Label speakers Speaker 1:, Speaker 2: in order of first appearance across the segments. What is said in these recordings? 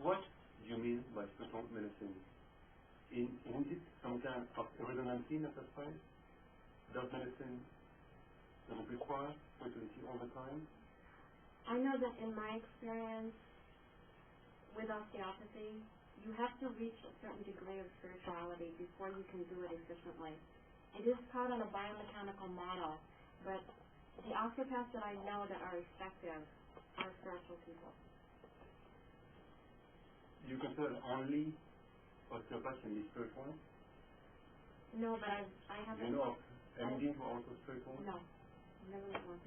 Speaker 1: What do you mean by spiritual medicine? Isn't it some kind of redundancy necessary? Does medicine doesn't require spirituality all the time?
Speaker 2: I know that in my experience with osteopathy, you have to reach a certain degree of spirituality before you can do it efficiently. It is taught on a biomechanical model, but the osteopaths that I know that are effective are spiritual people.
Speaker 1: You consider only osteopaths can be spiritual?
Speaker 2: No, but I haven't.
Speaker 1: You know of MDs who are also spiritual?
Speaker 2: No, never met one.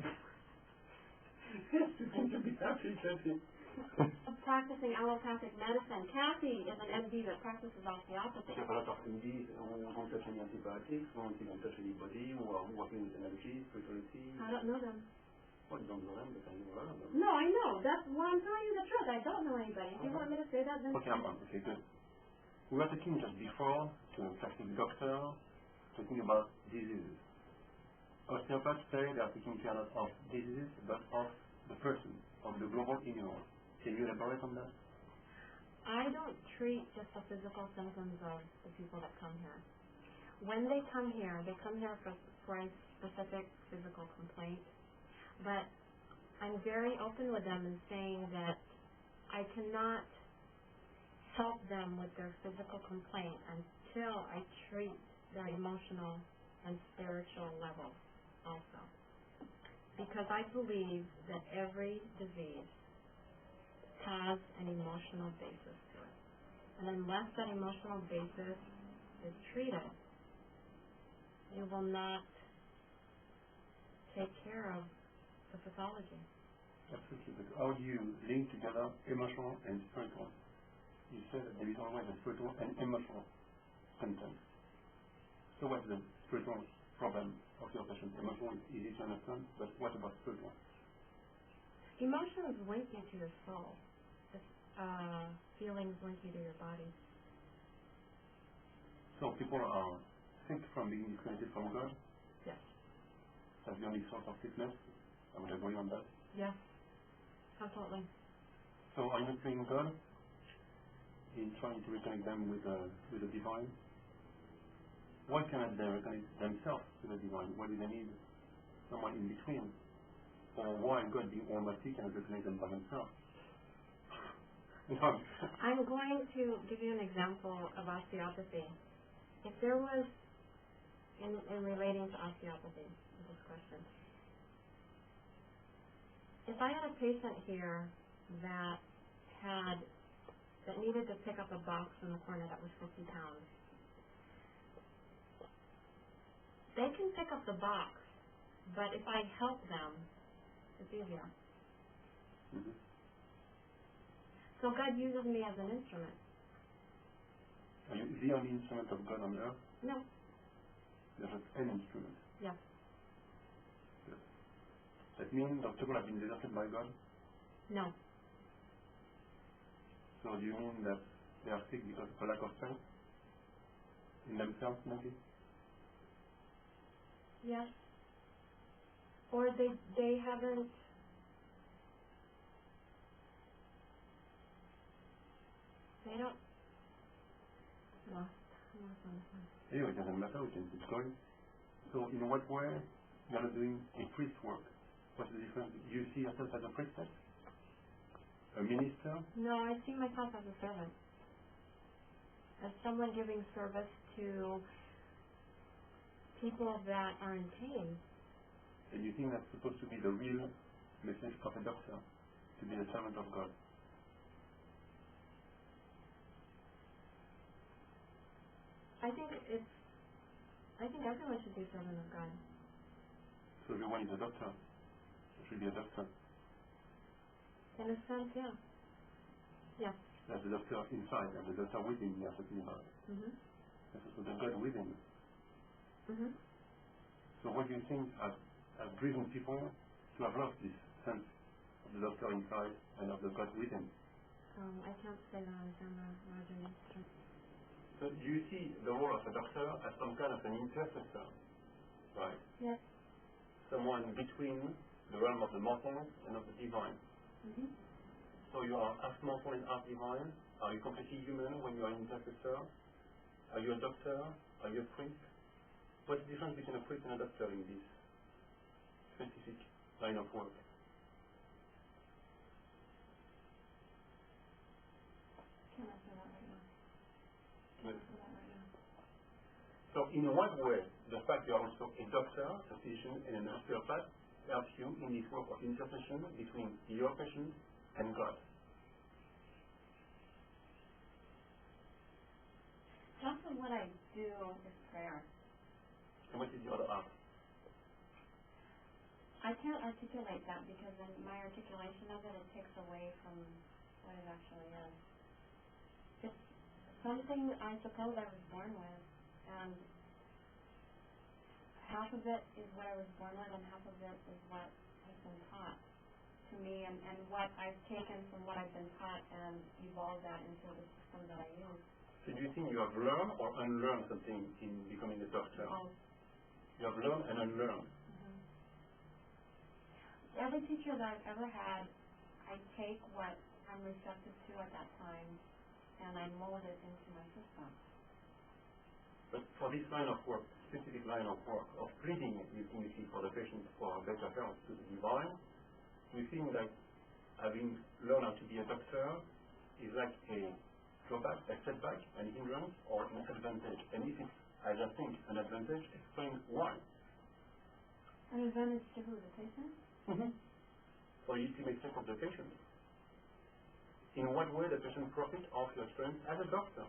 Speaker 1: Yes, you seem to be happy, Kathy.
Speaker 2: Practicing allopathic medicine. Kathy is an MD that practices osteopathy.
Speaker 1: There are a lot of MDs who don't touch any antibiotics, who don't even touch anybody, who are working with energy, spirituality.
Speaker 2: I don't know them.
Speaker 1: Well, you don't know them, but I know a lot of them.
Speaker 2: No, I know. That's why I'm telling you the truth. I don't know anybody. If you want me to say that, then...
Speaker 1: Okay, good. We were talking just before to a classic doctor, talking about diseases. Osteopaths say they are taking care not of diseases, but of the person, of the global immune. Can you elaborate on that?
Speaker 2: I don't treat just the physical symptoms of the people that come here. When they come here for a specific physical complaint, but I'm very open with them in saying that I cannot help them with their physical complaint until I treat their emotional and spiritual levels also. Because I believe that every disease has an emotional basis to it. And unless that emotional basis is treated, you will not take care of the pathology.
Speaker 1: Absolutely. But how do you link together emotional and spiritual? You said that there is always a spiritual and emotional symptom. So what's the spiritual problem of your patient? Emotional is easy to understand, but what about spiritual?
Speaker 2: Emotions link you to your soul. Feelings link you to your body.
Speaker 1: So people are sick from being disconnected from God?
Speaker 2: Yes.
Speaker 1: That's the only source of sickness? I would agree on that.
Speaker 2: Yes, absolutely.
Speaker 1: So are you praying God in trying to reconnect them with the divine? Why cannot they reconnect themselves to the divine? Why do they need someone in between? Or why God being almighty cannot reconnect them by himself?
Speaker 2: I'm going to give you an example of osteopathy. If there was, in relating to osteopathy, this question, if I had a patient here that needed to pick up a box in the corner that was 50 pounds, they can pick up the box, but if I help them, it's easier.
Speaker 1: Mm-hmm.
Speaker 2: So God uses me as an instrument.
Speaker 1: Are you the only instrument of God on earth?
Speaker 2: No.
Speaker 1: There's just an instrument.
Speaker 2: Yes.
Speaker 1: Yes. That means that people have been deserted by God?
Speaker 2: No.
Speaker 1: So do you mean that they are sick because of a lack of strength in themselves, maybe?
Speaker 2: Yes. Or they haven't. They don't. No.
Speaker 1: Anyway, it doesn't matter, we can keep going. So in what way you are not doing a priest work? What's the difference? Do you see yourself as a priestess? A minister?
Speaker 2: No, I see myself as a servant. As someone giving service to people that are in pain.
Speaker 1: And you think that's supposed to be the real message of a doctor? To be the servant of God?
Speaker 2: I think everyone should be a servant of God.
Speaker 1: So everyone is a doctor. You should be a doctor.
Speaker 2: In a sense, yeah. Yeah.
Speaker 1: There's the doctor inside and the doctor within you are talking about.
Speaker 2: Mm-hmm.
Speaker 1: There's also the God within.
Speaker 2: Mm-hmm.
Speaker 1: So what do you think has driven people to have lost this sense of the doctor inside and of the God within?
Speaker 2: I can't say that on camera, Roger.
Speaker 1: So do you see the role of a doctor as some kind of an intercessor, right?
Speaker 2: Yes.
Speaker 1: Someone between the realm of the mortal and of the divine.
Speaker 2: Mm-hmm.
Speaker 1: So you are half mortal and half divine? Are you completely human when you are an intercessor? Are you a doctor? Are you a priest? What's the difference between a priest and a doctor in this specific line of work?
Speaker 2: Can't answer that right now. Can't answer that right now.
Speaker 1: So in what way the fact you are also a doctor, a physician, and an osteopath helps you in this work of intercession between your patient and God?
Speaker 2: Half of what I do is prayer.
Speaker 1: And what is the other half?
Speaker 2: I can't articulate that because in my articulation of it takes away from what it actually is. It's something I suppose I was born with, and half of it is what I was born with and half of it is what has been taught to me and what I've taken from what I've been taught and evolved that into the system that I use.
Speaker 1: So do you think you have learned or unlearned something in becoming a doctor?
Speaker 2: Both.
Speaker 1: You have learned and unlearned.
Speaker 2: Mm-hmm. Every teacher that I've ever had, I take what I'm receptive to at that time and I mold it into my system.
Speaker 1: But for this line of work, specific line of work, of pleading ultimately for the patient for better health to the divine, we think that having learned how to be a doctor is like a drawback, a setback, an hindrance, or an advantage. And if it's, as I think, an advantage, explain why.
Speaker 2: An advantage to who? The patient?
Speaker 1: Mm-hmm. For the ultimate sake of the patient. In what way the patient profits of your strength as a doctor?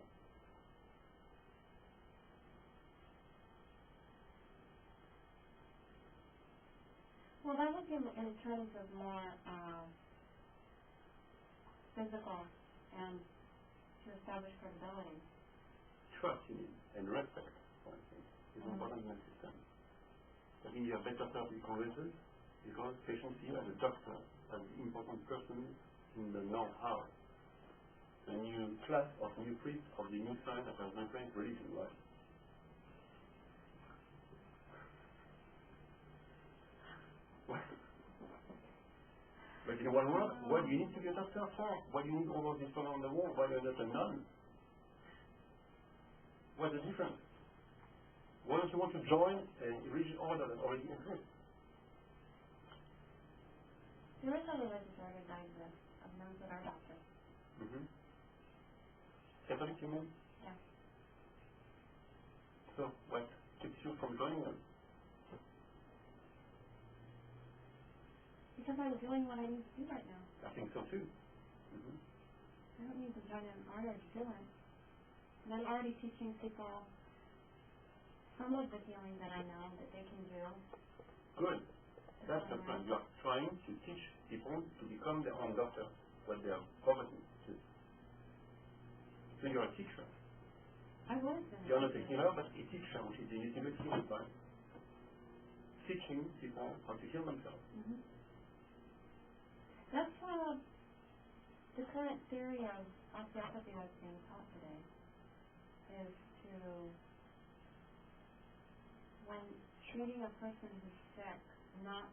Speaker 2: Well, that would be in terms of more physical and to establish credibility.
Speaker 1: Trust in it and respect, for instance, is important in the system. I think you have better therapeutic results because patients see you as a doctor, as the important person in the know-how. A new class of new priests of the new science that has been trained religion, right? But in one word, what do you need to be a doctor for? Why do you need all of this color on the wall? Why are you not a nun? What's the difference? Why don't you want to join a religious order that already exists?
Speaker 2: There is a religious order that exists of nuns that are doctors.
Speaker 1: Mm-hmm. Catholic, you mean?
Speaker 2: Yeah.
Speaker 1: So, what keeps you from joining them?
Speaker 2: Because I'm doing what I need to do right now.
Speaker 1: I think so too. Mm-hmm.
Speaker 2: I don't need to join an order to do it. And I'm already teaching people some of the healing that I know that they can do.
Speaker 1: Good. That's the plan. You are trying to teach people to become their own doctor, what they are forgotten to. So you're a teacher.
Speaker 2: I've always been
Speaker 1: You're not a healer, but a teacher, which is the ultimate healing plan. Teaching people how to heal themselves.
Speaker 2: Mm-hmm. That's the current theory of osteopathy that's being taught today, is to, when treating a person who's sick, not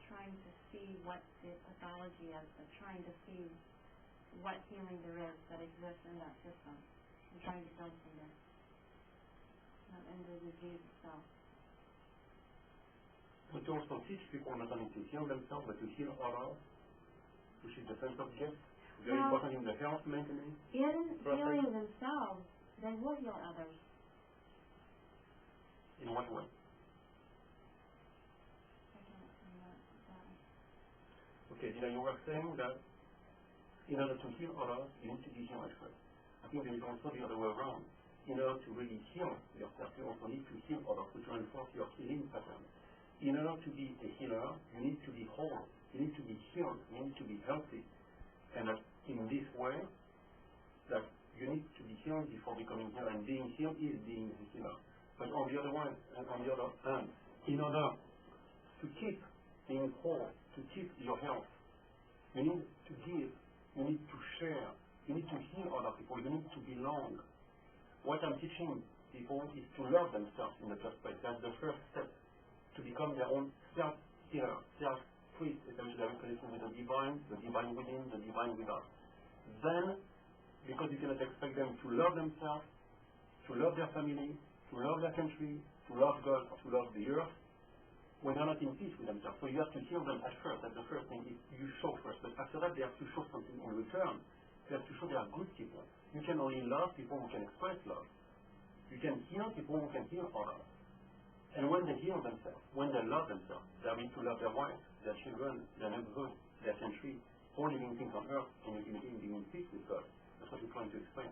Speaker 2: trying to see what the pathology is, but trying to see what healing there is that exists in that system, and trying to build from there, not in the disease itself.
Speaker 1: But you also teach people not only to heal themselves, but to heal others, which is the sense of gift. Very important in the health maintenance.
Speaker 2: In healing themselves, they will heal others.
Speaker 1: In what way?
Speaker 2: I can't say that.
Speaker 1: Okay, Dina, you were saying that in order to heal others, you need to be healed first. I think there is also the other way around. In order to really heal yourself, you also need to heal others, to reinforce your healing pattern. In order to be a healer, you need to be whole. You need to be healed. You need to be healthy. And that in this way, that you need to be healed before becoming healed. And being healed is being a healer. But on the other hand, in order to keep being whole, to keep your health, you need to give, you need to share, you need to heal other people, you need to belong. What I'm teaching people is to love themselves in the first place. That's the first step, to become their own self-healer, priest establish their connection with the divine within, the divine without. Then, because you cannot expect them to love themselves, to love their family, to love their country, to love God, to love the earth, when they're not in peace with themselves. So you have to heal them at first. That's the first thing is you show first. But after that, they have to show something in return. They have to show they are good people. You can only love people who can express love. You can heal people who can heal others. And when they heal themselves, when they love themselves, they are going to love their wife, their children, their neighborhood, their country, all living things on earth, and ultimately being in peace with God. That's what we're trying to explain.